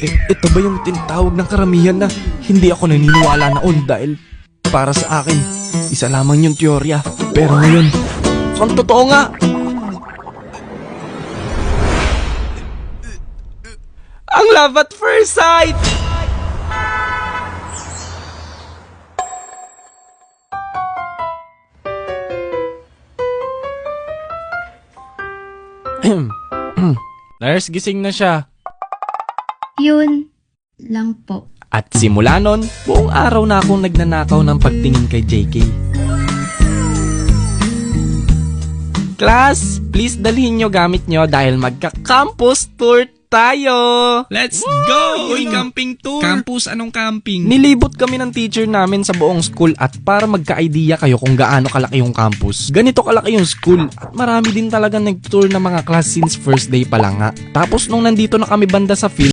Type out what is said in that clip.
Ito ba yung tinatawag ng karamihan na hindi ako naniniwala noon dahil para sa akin, isa lamang yung teorya. Pero ngayon, ang totoo nga. Ang love at first sight! Nurse, gising na siya. Yun lang po. At simula nun, buong araw na akong nagnanakaw ng pagtingin kay JK. Class, please dalhin nyo gamit nyo dahil magka-campus tour tayo! Let's go! Uy, camping tour! Campus, anong camping? Nilibot kami ng teacher namin sa buong school at para magka-idea kayo kung gaano kalaki yung campus. Ganito kalaki yung school at marami din talaga nag-tour ng mga class since first day pa lang nga. Tapos nung nandito na kami banda sa field,